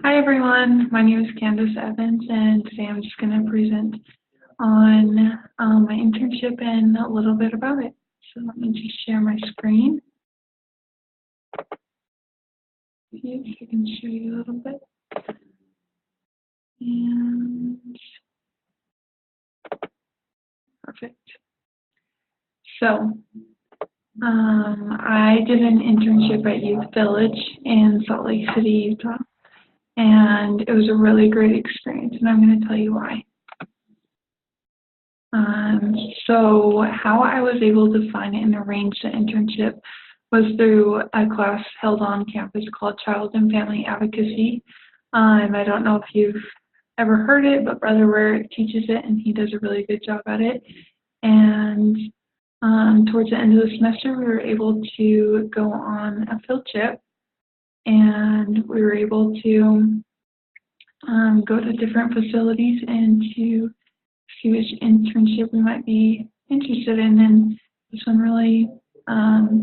Hi everyone, my name is Candace Evans and today I'm just going to present on my internship and a little bit about it. So let me just share my screen. See if I can show you a little bit. And perfect. So I did an internship at Youth Village in Salt Lake City, Utah, and it was a really great experience, and I'm going to tell you why. So how I was able to find and arrange the internship was through a class held on campus called Child and Family Advocacy. I don't know if you've ever heard it, but Brother Ware teaches it, and he does a really good job at it. And towards the end of the semester, we were able to go on a field trip, and we were able to go to different facilities and to see which internship we might be interested in. And this one really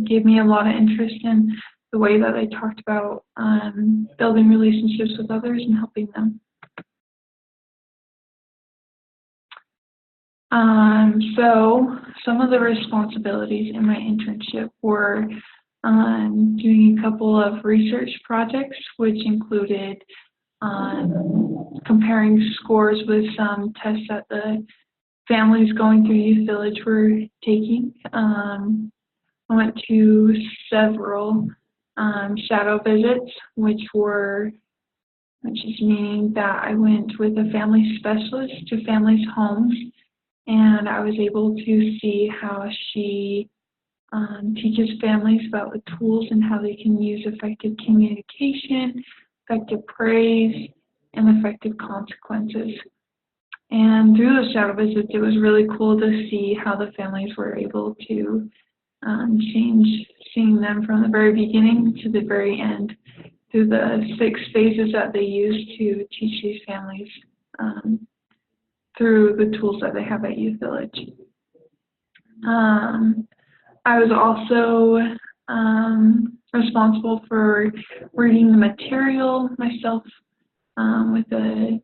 gave me a lot of interest in the way that they talked about building relationships with others and helping them. So some of the responsibilities in my internship were doing a couple of research projects, which included comparing scores with some tests that the families going through Youth Village were taking. I went to several shadow visits, which is meaning that I went with a family specialist to families' homes, and I was able to see how she teaches families about the tools and how they can use effective communication, effective praise, and effective consequences. And through those shadow visits, it was really cool to see how the families were able to change, seeing them from the very beginning to the very end through the 6 phases that they use to teach these families through the tools that they have at Youth Village. I was also responsible for reading the material myself with the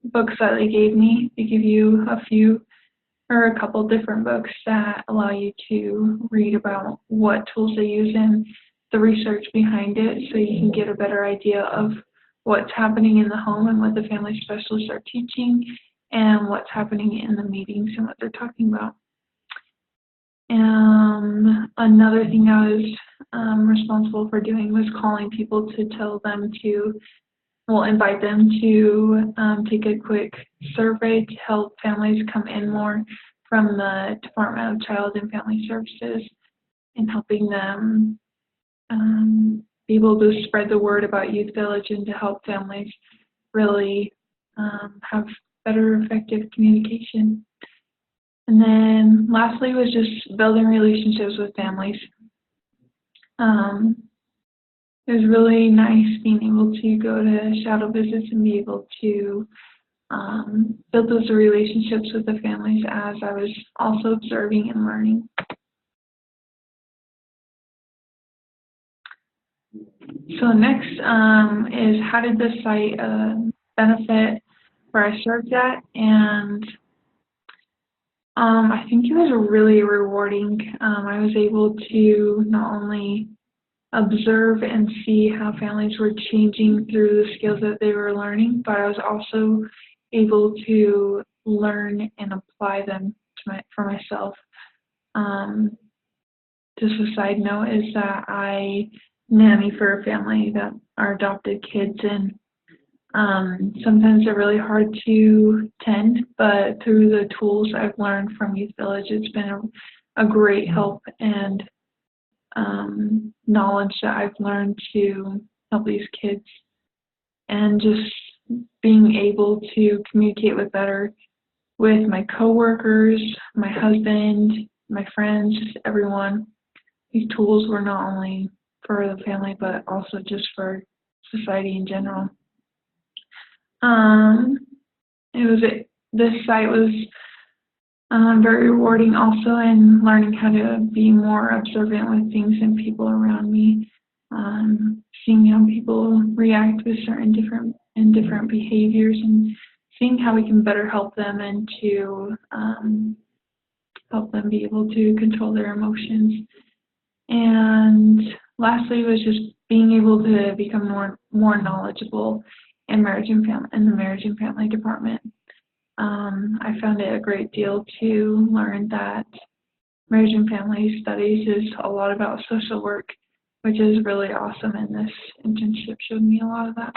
books that they gave me. They give you a couple different books that allow you to read about what tools they use and the research behind it, so you can get a better idea of what's happening in the home and what the family specialists are teaching and what's happening in the meetings and what they're talking about. Another thing I was responsible for doing was calling people to tell them invite them to take a quick survey to help families come in more from the Department of Child and Family Services, and helping them be able to spread the word about Youth Village and to help families really have better, effective communication. And then lastly was just building relationships with families. It was really nice being able to go to shadow visits and be able to build those relationships with the families as I was also observing and learning. So next is how did this site benefit where I served at, and I think it was really rewarding. I was able to not only observe and see how families were changing through the skills that they were learning, but I was also able to learn and apply them for myself. Just a side note is that I nanny for a family that are adopted kids, and sometimes they're really hard to tend, but through the tools I've learned from Youth Village, it's been a great help and knowledge that I've learned to help these kids, and just being able to communicate with my coworkers, my husband, my friends, just everyone. These tools were not only for the family, but also just for society in general. This site was very rewarding also in learning how to be more observant with things and people around me. seeing how people react with certain different behaviors, and seeing how we can better help them and to help them be able to control their emotions. And lastly was just being able to become more knowledgeable in the marriage and family department. I found it a great deal to learn that marriage and family studies is a lot about social work, which is really awesome, and this internship showed me a lot of that.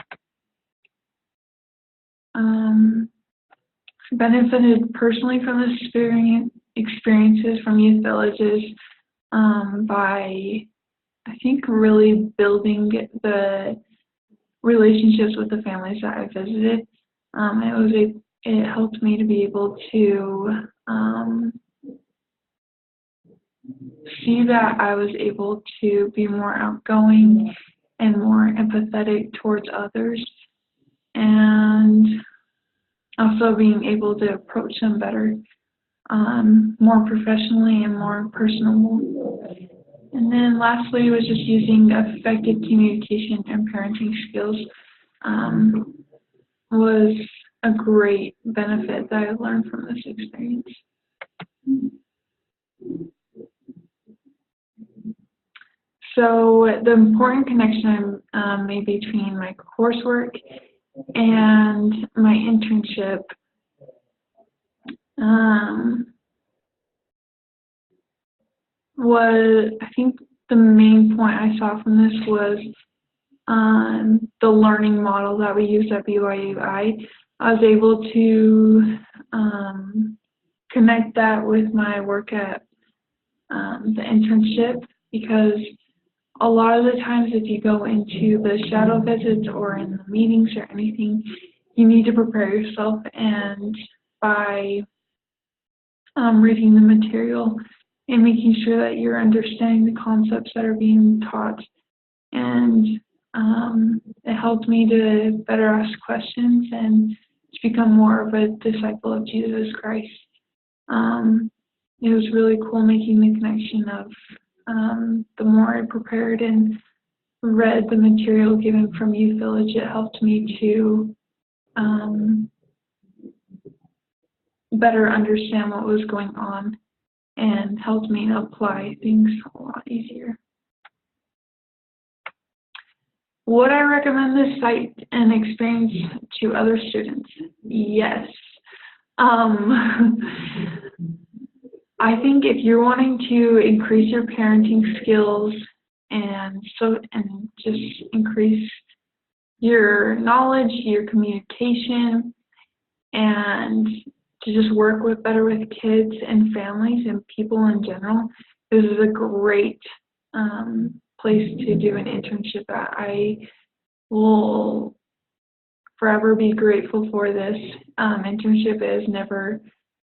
Benefited personally from this experiences from youth villages by, I think, really building the relationships with the families that I visited. It helped me to be able to see that I was able to be more outgoing and more empathetic towards others, and also being able to approach them better, more professionally and more personable. And then lastly was just using effective communication and parenting skills was a great benefit that I learned from this experience. So the important connection I made between my coursework and my internship was, I think the main point I saw from this was the learning model that we used at BYUI. I was able to connect that with my work at the internship, because a lot of the times if you go into the shadow visits or in the meetings or anything, you need to prepare yourself, and by reading the material and making sure that you're understanding the concepts that are being taught. And it helped me to better ask questions and to become more of a disciple of Jesus Christ. It was really cool making the connection of the more I prepared and read the material given from Youth Village, it helped me to better understand what was going on and helped me to apply things a lot easier. Would I recommend this site and experience to other students? Yes. I think if you're wanting to increase your parenting skills and just increase your knowledge, your communication, and to just work better with kids and families and people in general, this is a great place to do an internship at. I will forever be grateful for this internship.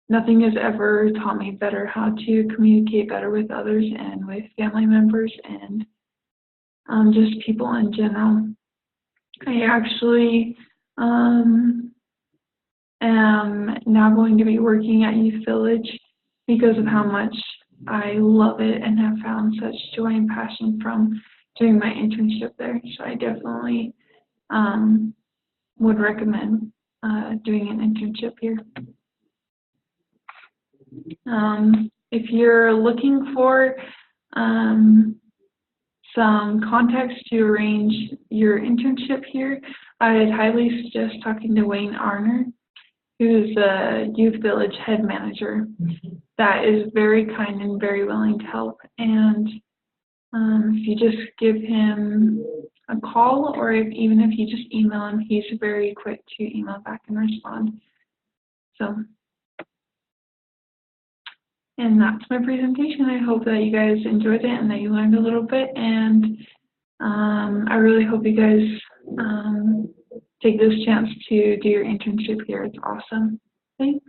Nothing has ever taught me better how to communicate better with others and with family members and just people in general. I actually am now going to be working at Youth Village because of how much I love it and have found such joy and passion from doing my internship there. So I definitely would recommend doing an internship here. If you're looking for some contacts to arrange your internship here, I'd highly suggest talking to Wayne Arner, who's the Youth Village head manager. That is very kind and very willing to help. And if you just give him a call, or even if you just email him, he's very quick to email back and respond. So, and that's my presentation. I hope that you guys enjoyed it and that you learned a little bit. And I really hope you guys take this chance to do your internship here. It's awesome. Thanks.